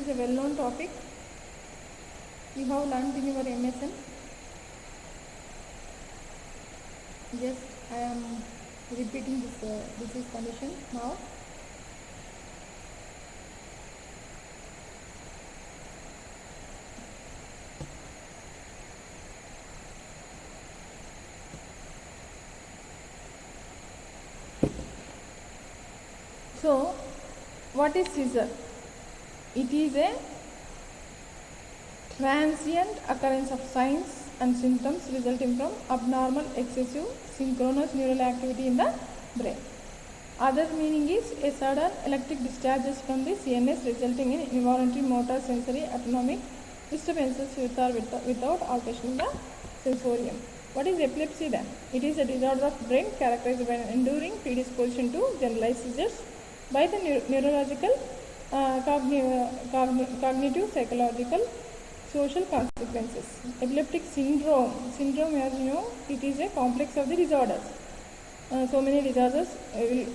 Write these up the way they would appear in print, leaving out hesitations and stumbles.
is a well-known topic. You have learned in your MSN. Yes, I am repeating this is condition now. So, what is seizure? It is a transient occurrence of signs and symptoms resulting from abnormal excessive synchronous neural activity in the brain. Other meaning is a sudden electric discharges from the CNS resulting in involuntary motor sensory autonomic disturbances with or without alteration in the sensorium. What is epilepsy then? It is a disorder of brain characterized by an enduring predisposition to generalized seizures by the neurological, cognitive, psychological, social consequences. Epileptic syndrome, as you know, it is a complex of the disorders. So many disorders will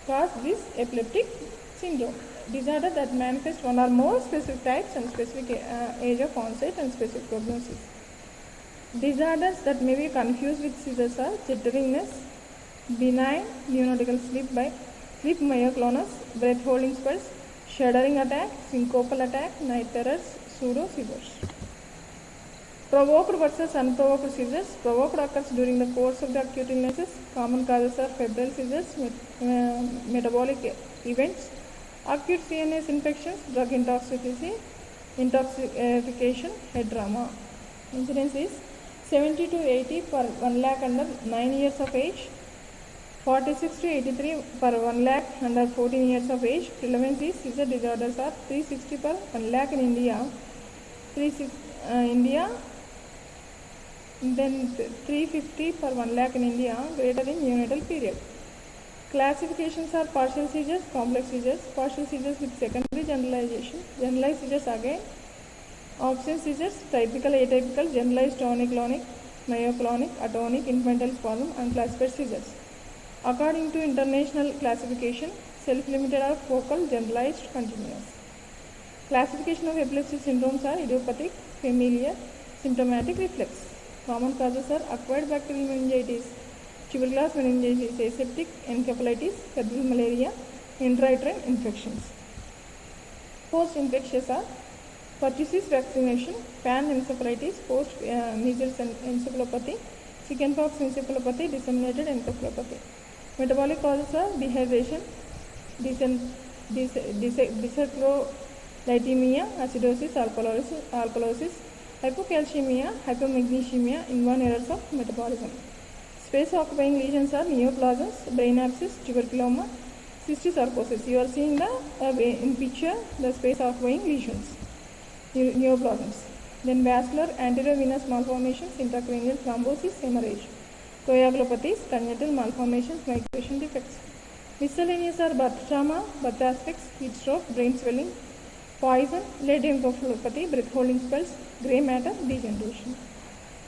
cause this epileptic syndrome. Disorder that manifest one or more specific types and specific age of onset and specific prognosis. Disorders that may be confused with seizures are jitteriness, benign neonatal sleep myoclonus, breath holding spells, shuddering attack, syncopal attack, night terrors, pseudo seizures. Provoked versus unprovoked seizures. Provoked occurs during the course of the acute illnesses. Common causes are febrile seizures, metabolic events, acute CNS infections, drug intoxication, head trauma. Incidence is 70 to 80 per 1 lakh under 9 years of age, 46 to 83 per 1 lakh under 14 years of age. Prevalence is seizure disorders are 360 per 1 lakh in India, then 350 per 1 lakh in India, greater in neonatal period. Classifications are partial seizures, complex seizures, partial seizures with secondary generalization, generalized seizures again, option seizures, typical, atypical, generalized tonic-clonic, myoclonic, atonic, infantile spasm, unclassified seizures. According to international classification, self-limited or focal, generalized, continuous. Classification of epilepsy syndromes are idiopathic, familiar, symptomatic, reflex. Common causes are acquired bacterial meningitis, tuberculous meningitis, aseptic encephalitis, febrile malaria, intrauterine infections. Post-infectious are pertussis vaccination, panencephalitis, post-measles encephalopathy, chickenpox encephalopathy, disseminated encephalopathy. Metabolic causes are dehydration, dyserthrolytemia, acidosis, alkalosis, hypocalcemia, hypomagnesemia, inborn errors of metabolism. Space occupying lesions are neoplasms, brain abscess, tuberculoma, cysticercosis. You are seeing in picture the space occupying lesions, neoplasms. Then vascular anterovenous malformations, intracranial thrombosis, hemorrhage, coagulopathies, congenital malformations, migration defects. Miscellaneous are birth trauma, birth aspects, heat stroke, brain swelling, poison, late encephalopathy, breath holding spells, grey matter, degeneration.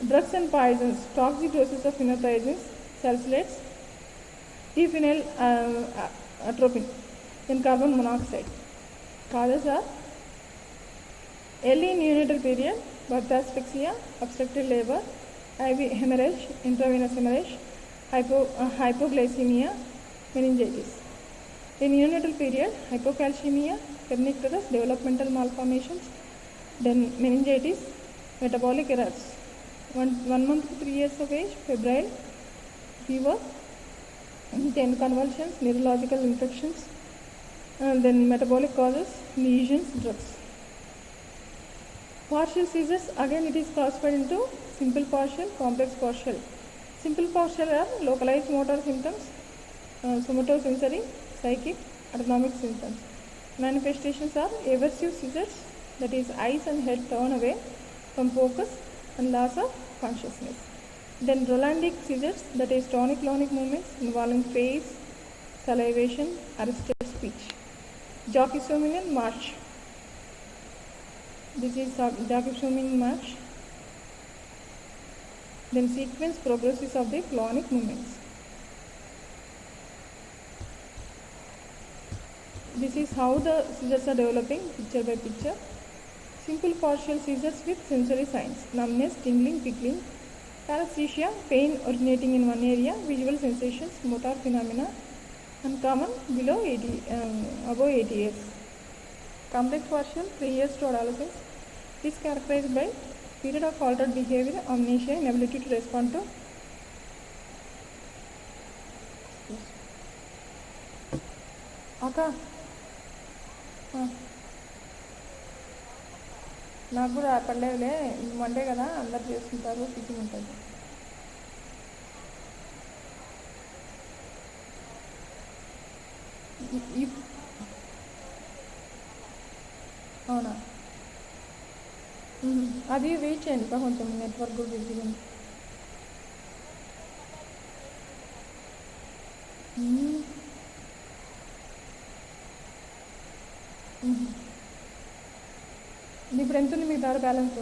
Drugs and poisons, toxic doses of phenothiazines, salicylates, diphenyltropin, then carbon monoxide. Causes are early neonatal period, birth asphyxia, obstructed labor, IV hemorrhage, intravenous hemorrhage, hypoglycemia, meningitis. In neonatal period, hypocalcemia, kernicterus, developmental malformations, then meningitis, metabolic errors. 1 month to 3 years of age, febrile, fever, then convulsions, neurological infections, and then metabolic causes, lesions, drugs. Partial seizures, again it is classified into simple partial, complex partial. Simple partial are localized motor symptoms, somatosensory, psychic, autonomic symptoms. Manifestations are aversive seizures, that is eyes and head turn away from focus and loss of consciousness. Then Rolandic seizures, that is tonic-clonic movements involving face, salivation, arrested speech. Joachimsonian march. This is Joachimsonian march. Then sequence progresses of the clonic movements. This is how the seizures are developing picture by picture. Simple partial seizures with sensory signs: numbness, tingling, tickling. Paresthesia, pain originating in one area. Visual sensations, motor phenomena, uncommon below 80, above 80 years. Complex partial, 3 years to adolescence. It is characterized by period of altered behavior, amnesia, inability to respond to. అక్క నాకు కూడా పడలేదులే, Monday కదా అందరు చేసుకుంటారు, fitting ఉంటుంది. అవునా, అది wait చేయండి కొంచెం, నెట్వర్క్ కూడా బిజీగా ఉంది. ఇప్పుడు ఎంత ఉంది మీ దారి బ్యాలెన్స్?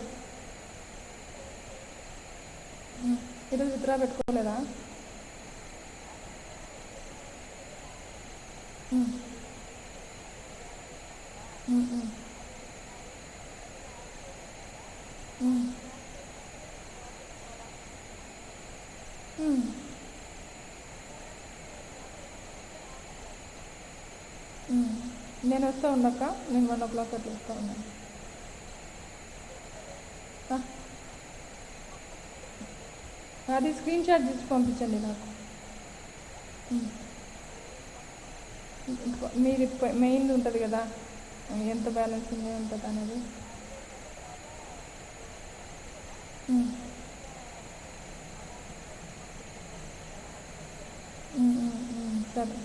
ఈరోజు విత్డ్రా పెట్టుకోలేదా? నేను వస్తా ఉండక్క, నేను 1 o'clock అట్లా వస్తా ఉన్నాను. అది స్క్రీన్ షాట్ తీసి పంపించండి నాకు. మీరు మెయిన్ ఉంటుంది కదా, ఎంత బ్యాలెన్స్ ఉంది ఉంటుంది అనేది. సరే,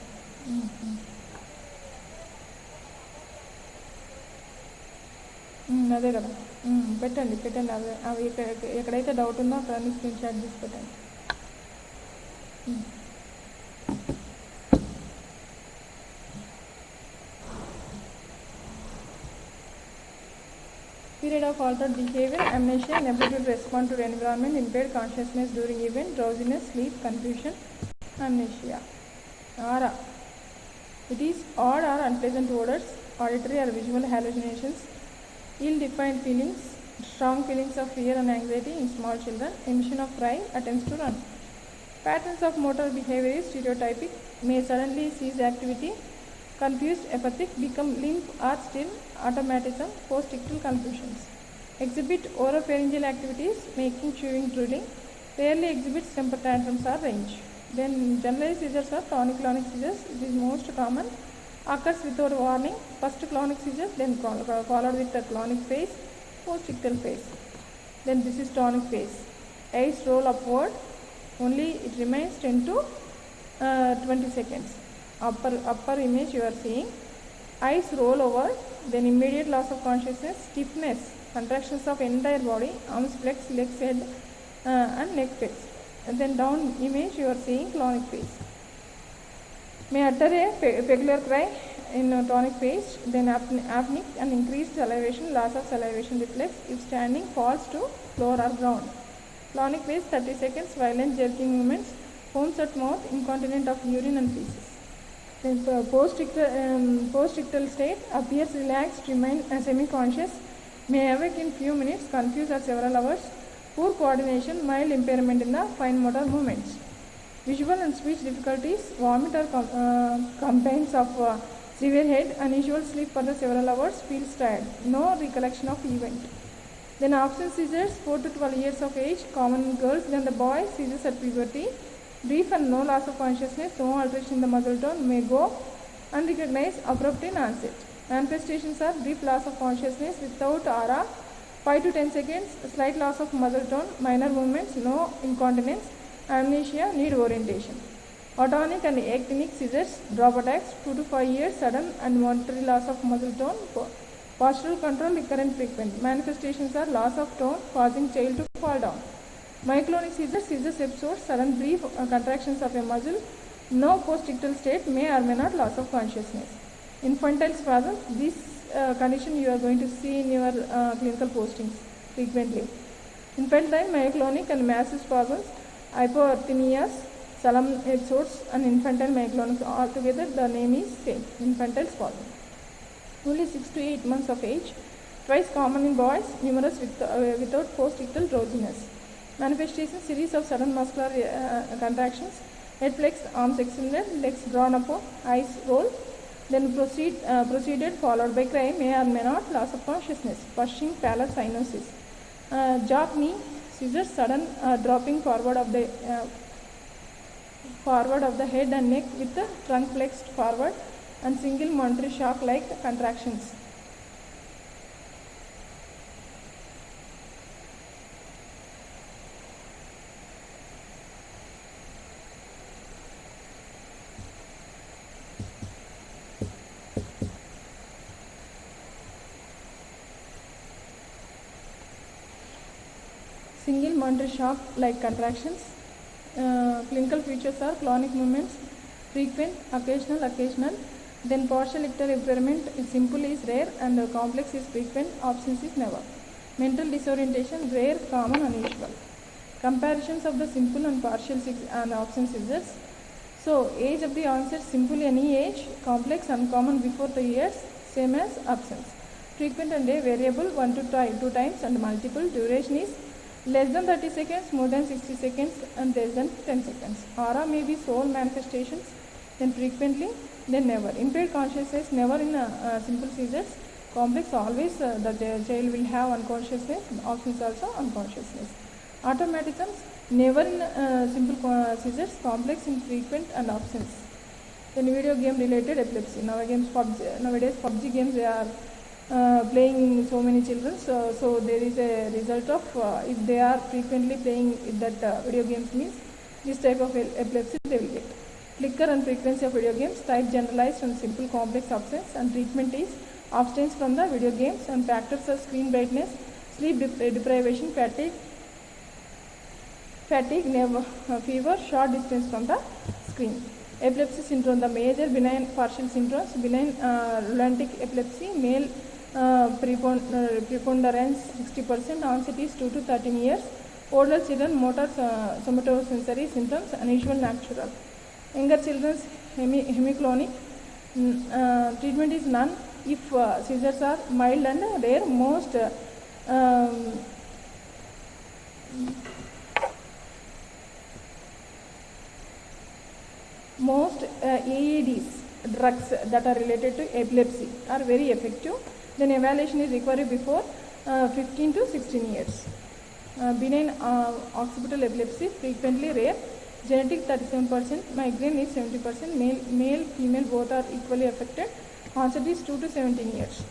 అదే కదా, పెట్టండి పెట్టండి. అవి ఎక్కడైతే డౌట్ ఉందో అక్కడ అన్ని స్క్రీన్ షాట్ తీసి పెట్టండి. Period of altered behavior, amnesia, inability to respond to the environment, impaired consciousness during event, drowsiness, sleep, confusion, amnesia. Aura. It is odd or unpleasant odors, auditory or visual hallucinations, ill-defined feelings, strong feelings of fear and anxiety in small children, emission of cry, attempts to run. Patterns of motor behavior is stereotypic, may suddenly cease activity, confused, apathic, become limp or still, automatism, post-ictal confusions. Exhibit oropharyngeal activities, making, chewing, drooling, rarely exhibits temper tantrums or range. Then generalized seizures are tonic-clonic seizures. It is most common, occurs without warning. First clonic seizures, then followed with the clonic phase, post-ictal phase. Then this is tonic phase. Eyes roll upward, only it remains 10 to 20 seconds. Upper image you are seeing. Eyes roll over, then immediate loss of consciousness, stiffness, contractions of entire body, arms flexed, legs head and neck flexed. And then down image you are seeing clonic phase. May utter a peculiar cry in tonic phase, then apneic and increased salivation, loss of salivation reflex if standing, falls to floor or ground. Clonic phase 30 seconds, violent jerking movements, foams at mouth, incontinent of urine and feces. Then post-ictal state appears relaxed, remain semi-conscious, may awake in few minutes, confused or several hours, poor coordination, mild impairment in the fine motor movements. Visual and speech difficulties, vomit or complaints of severe head, unusual sleep for the several hours, feels tired, no recollection of event. Then absence seizures, 4 to 12 years of age, common in girls than the boys, seizures at puberty, brief and no loss of consciousness, no alteration in the muscle tone, may go unrecognized, abrupt in onset. Manifestations are brief loss of consciousness without aura, 5 to 10 seconds, slight loss of muscle tone, minor movements, no incontinence, amnesia, need orientation. Autonomic and actinic seizures, drop attacks, 2 to 5 years, sudden and momentary loss of muscle tone, postural control, recurrent frequent. Manifestations are loss of tone, causing child to fall down. Myoclonic seizures, seizures episodes, sudden brief contractions of a muscle, no post-ictal state, may or may not loss of consciousness. Infantile spasms, this condition you are going to see in your clinical postings frequently. Infantile, myoclonic and massive spasms, hypoarrhythmias, solemn episodes and infantile myoclonic, altogether the name is same, infantile spasm. only 6 to 8 months of age, twice common in boys, numerous without post-ictal drowsiness. Manifestation: series of sudden muscular contractions, head flexed, arms extended, legs drawn upward, eyes rolled, then proceeded followed by cry, may or may not, loss of consciousness, pushing, pallor, cyanosis. Jaw knee scissors, sudden dropping forward of the head and neck with the trunk flexed forward and single monetary shock like contractions. Single monetary shock like contractions. Clinical features are clonic movements, frequent, occasional, then partial ictal impairment is simple is rare and complex is frequent, absence is never. Mental disorientation, rare, common, unusual. Comparisons of the simple and partial and absence seizures. So age of the onset, simple any age, complex, uncommon before 3 years, same as absence. Frequent and variable 1 to 2 times and multiple. Duration is less than 30 seconds, more than 60 seconds and less than 10 seconds. Aura may be sole manifestations, then frequently, then never. Impaired consciousness, never in simple seizures. Complex, always the child will have unconsciousness, absence also unconsciousness. Automatisms, never in simple seizures, complex in frequent and absence. Then video game related epilepsy. Nowadays PUBG games they are playing so many children, so there is a result of if they are frequently playing that video games means this type of epilepsy they will get. Flicker and frequency of video games, type generalized and simple complex absence, and treatment is abstinence from the video games, and factors are screen brightness, sleep deprivation, fatigue, nerve fever, short distance from the screen. Epilepsy syndrome, the major benign partial syndromes, benign lunatic epilepsy, male preponderance 60%, onset is 2 to 13 years. Older children, motor somatosensory symptoms, unusual, natural. Younger children's hemiclonic, treatment is none if seizures are mild and rare. Most AEDs, drugs that are related to epilepsy, are very effective. Then evaluation is required before 15 to 16 years. Benign occipital epilepsy, frequently rare. Genetic 37%, migraine is 70%, male, female both are equally affected. Onset is 2 to 17 years.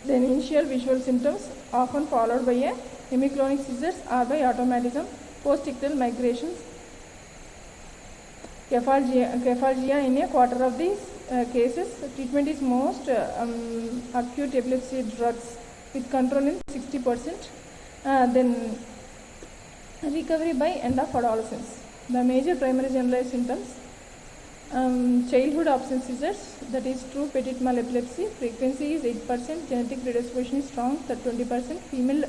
Then initial visual symptoms often followed by a hemiclonic seizures or by automatism, post-ictal migrations. Cephalgia in a quarter of these cases. Treatment is most acute epilepsy drugs with control in 60%. Then recovery by end of adolescence. The major primary generalized symptoms: childhood absence seizures, that is true petit mal epilepsy, frequency is 8%, genetic predisposition is strong, that 20%, female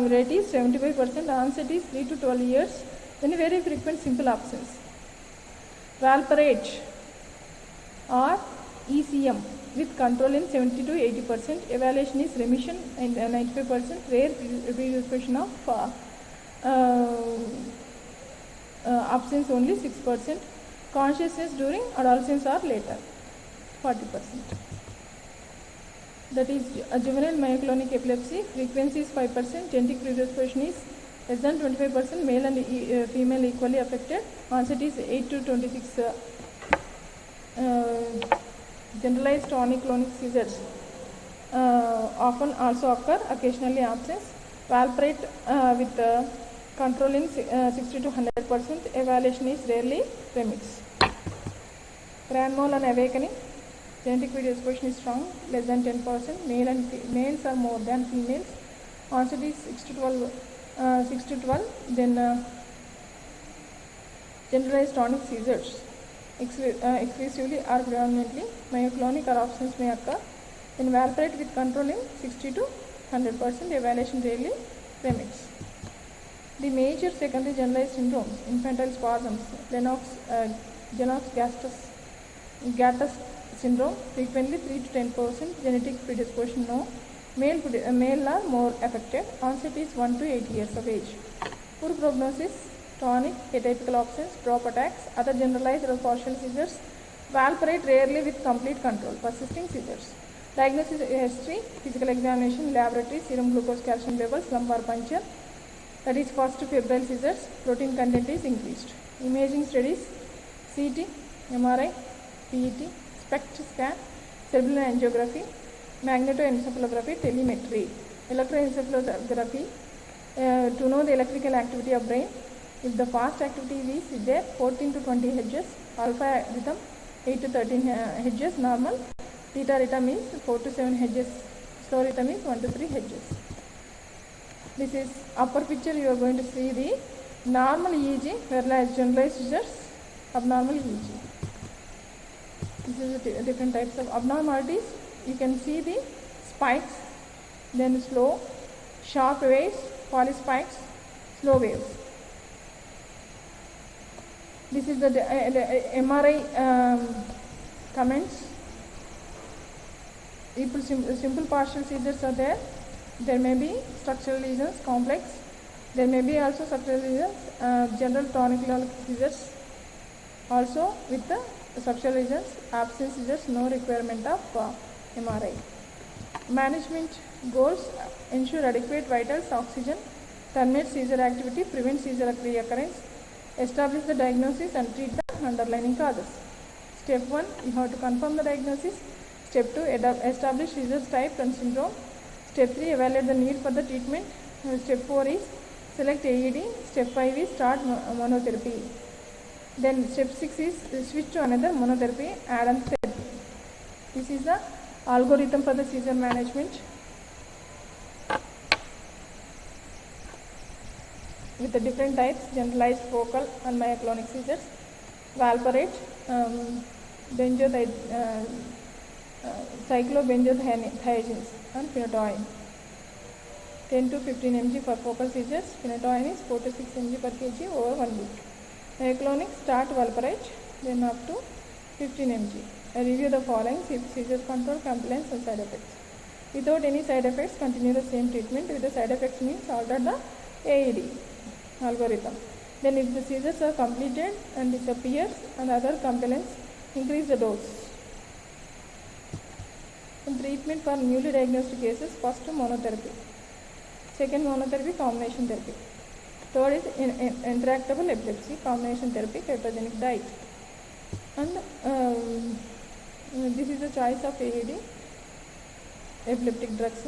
rate is 75%, onset is 3 to 12 years, then very frequent simple absence. Valparate or ECM with control in 70 to 80%, evaluation is remission and 95%, rare predisposition of absence only 6%, consciousness during adolescence or later 40%. That is juvenile myoclonic epilepsy, frequency is 5%, genetic predisposition is less than 25%, male and female equally affected, onset is 8 to 26. Generalized tonic-clonic seizures often also occur, occasionally absence. Valparate with control in 60 to 100%, evaluation is rarely remits. Grand mal and awakening, genetic predisposition is strong, less than 10%, males are more than females, onset is 6 to 12, then generalized tonic seizures exclusively or predominantly myoclonic or absence may occur. Then valparate with control in 60 to 100%, evaluation rarely remits. The major secondary generalized syndromes: infantile spasms, Lennox-Gastaut syndrome, frequently 3 to 10% genetic predisposition, no. Male are more affected. Onset is 1 to 8 years of age. Poor prognosis, tonic, atypical absence, drop attacks, other generalized or partial seizures, valparate rarely with complete control, persisting seizures. Diagnosis history, physical examination, laboratory, serum glucose calcium levels, lumbar puncture, that is first febrile seizures, protein content is increased. Imaging studies, CT, MRI, PET, SPECT scan, cerebral angiography, magnetoencephalography, telemetry, electroencephalography, to know the electrical activity of brain. If the fast activity is there, 14 to 20 Hz, alpha rhythm 8 to 13 Hz normal, theta rhythm is 4 to 7 Hz, slow rhythm is 1 to 3 Hz. This is upper picture. You are going to see the normal EEG, whereas generalized seizures, abnormal EEG. This is the different types of abnormalities. You can see the spikes, then slow, sharp waves, polyspikes, slow waves. This is the MRI comments. Simple partial seizures are there. There may be structural lesions, complex. There may be also structural lesions, general tonic seizures. Also with the structural lesions, absence seizures, no requirement of MRI. Management goals: ensure adequate vitals, oxygen, terminate seizure activity, prevent seizure reoccurrence, establish the diagnosis and treat the underlying causes. Step 1, you have to confirm the diagnosis. Step 2, establish seizure type and syndrome. Step 3, evaluate the need for the treatment. Step 4 is select AED. Step 5 is start monotherapy. Then step 6 is switch to another monotherapy, add-on therapy. This is the algorithm for the seizure management with the different types: generalized, focal and myoclonic seizures, valparate, cyclobenzodiazepines and phenytoin. 10 to 15 mg for focal seizures. Phenytoin is 4 to 6 mg per kg over 1 week. Myoclonic, start valparate, then up to 15 mg. Review the following: seizure control, compliance and side effects. Without any side effects, continue the same treatment. With the side effects means alter the AED algorithm. Then if the seizures are completed and disappears and other compliance, increase the dose. And treatment for newly diagnosed cases: first monotherapy, second monotherapy, combination therapy. Third is intractable epilepsy, combination therapy, ketogenic diet. And this is the choice of AED. Epileptic drugs,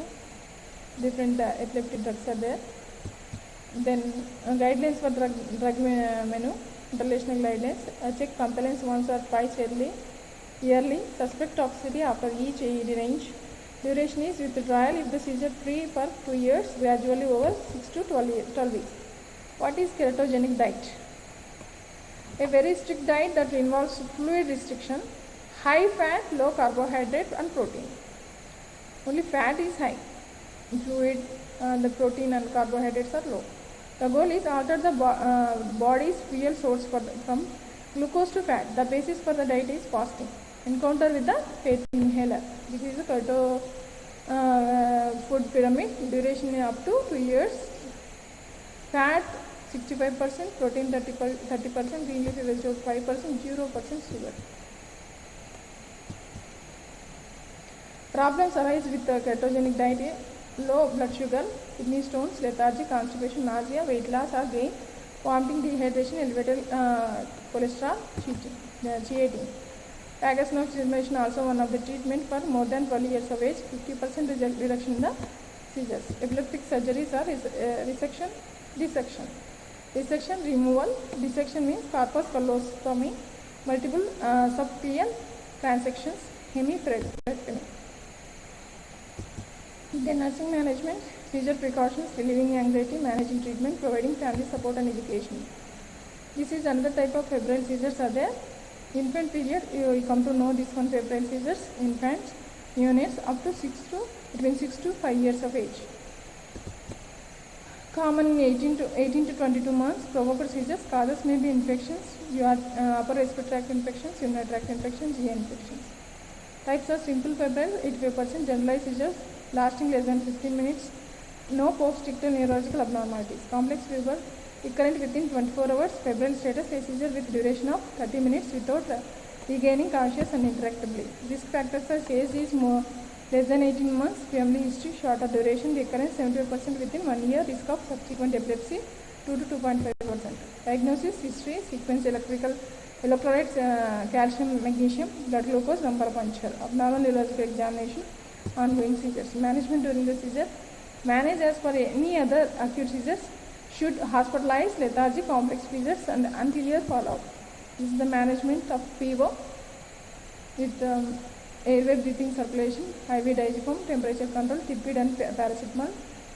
different epileptic drugs are there. Then guidelines for drug menu, international guidelines. Check compliance once or twice yearly. Suspect toxicity after each AED range. Duration is withdrawal if the seizure free for 2 years, gradually over 6 to 12 weeks. What is ketogenic diet? A very strict diet that involves fluid restriction, high fat, low carbohydrate and protein. Only fat is high, fluid, the protein and carbohydrates are low. The goal is alter the body's fuel source from glucose to fat. The basis for the diet is fasting. Encounter with the faith inhaler. This is the keto food pyramid. Duration up to 2 years. Fat 65%, protein 30%, green leafy vegetables 5%, 0% sugar. Problems arise with the ketogenic diet: low blood sugar, kidney stones, lethargy, constipation, nausea, weight loss or gain, vomiting, dehydration, elevated cholesterol, cheating. Vagus nerve stimulation also one of the treatment for more than 12 years of age, 50% reduction in the seizures. Epileptic surgeries are resection, dissection. Resection, removal. Dissection means corpus callosetomy, multiple subclavian transections, hemiparectomy. Then nursing management, seizure precautions, relieving anxiety, managing treatment, providing family support and education. This is another type of febrile seizures are there. Infant period, you come to know this one, febrile seizures. Infants, neonates up to between 6 to 5 years of age. Common in 18 to 22 months. Provoked seizures. Causes may be infections, upper respiratory tract infections, urinary tract infections, GI infections. Types are simple febrile 85%, generalized seizures lasting less than 15 minutes, no post-ictal neurological abnormalities. Complex fever recurrent within 24 hours, febrile status a seizure with duration of 30 minutes without regaining conscious uninterruptedly. Risk factors are age is more less than 18 months, family history shorter duration, recurrence 75% within 1 year, risk of subsequent epilepsy 2 to 2.5%. Diagnosis, history, sequence electrical electrolytes, calcium, magnesium, blood glucose, lumbar puncture, abnormal neurological examination, ongoing seizures. Management during the seizure, manage as per any other acute seizures, should hospitalize, lethargy, complex seizures and anterior follow-up. This is the management of PO with airway breathing circulation, IV diazepam, temperature control, tipid and paracetamol.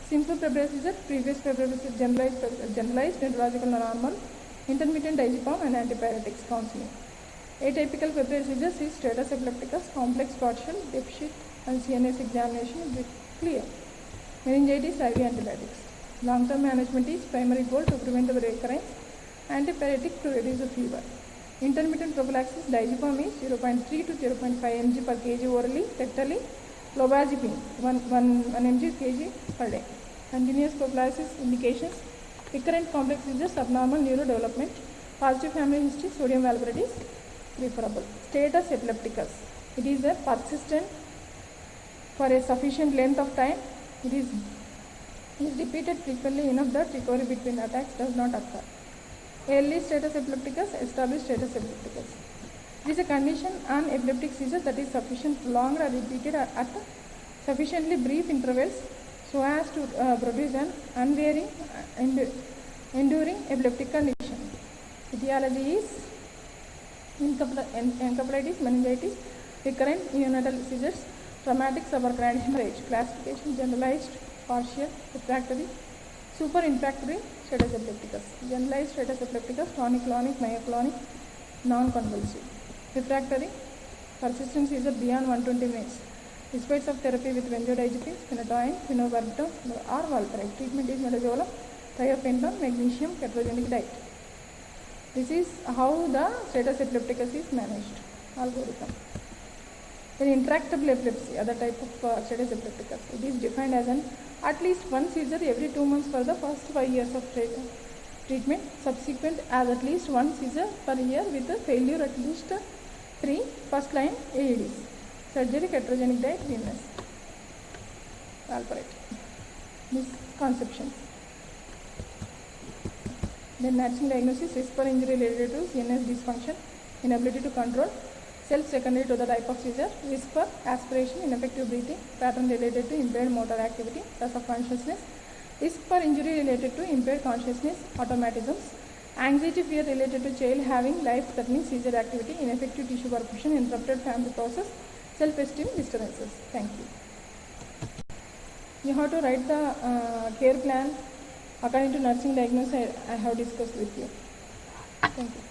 Simple febrile seizure, previous febrile seizure, generalized, neurological normal, intermittent diazepam and antipyretics counseling. Atypical febrile seizures is status epilepticus, complex partial, deficit and CNS examination is clear. Meningitis, IV antibiotics. Long-term management is primary goal to prevent the recurrence, antipyretic to reduce the fever. Intermittent prophylaxis, diazepam is 0.3 to 0.5 mg per kg orally, rectally, clobazepine 1 mg kg per day. Continuous prophylaxis indications, recurrent complex seizures, abnormal neurodevelopment, positive family history, sodium valproate is preferable. Status epilepticus, it is a persistent for a sufficient length of time. It is repeated frequently enough that recovery between attacks does not occur. Early status epilepticus, established status epilepticus. It is a condition on epileptic seizure that is sufficient prolonged or repeated at sufficiently brief intervals so as to produce an unvarying and enduring epileptic condition. Etiology is encephalitis, meningitis, recurrent neonatal seizures, traumatic subarachnoid hemorrhage. Classification, generalized, partial, refractory, superinfractory status epilepticus. Generalized status epilepticus, tonic-clonic, myoclonic, non-convulsive. Refractory, persistent seizure beyond 120 minutes. Despite of therapy with benzodiazepines, phenytoin, phenobarbital or valproate. Treatment is midazolam, thiopentone, magnesium, ketogenic diet. This is how the status epilepticus is managed. Algorithm. Then intractable epilepsy, other type of status epilepticus. It is defined as at least one seizure every 2 months for the first 5 years of treatment. Subsequent as at least one seizure per year with a failure at least 3 first line AEDs. Surgery, ketogenic diet, VNS. Valproate. Misconceptions. Then nursing diagnosis, risk for injury related to CNS dysfunction, inability to control, self secondary to the type of seizure, risk for aspiration, ineffective breathing, pattern related to impaired motor activity, loss of consciousness, risk for injury related to impaired consciousness, automatisms, anxiety, fear related to child having life-threatening seizure activity, ineffective tissue perfusion, interrupted family process, self-esteem disturbances. Thank you. You have to write the care plan according to nursing diagnosis I have discussed with you. Thank you.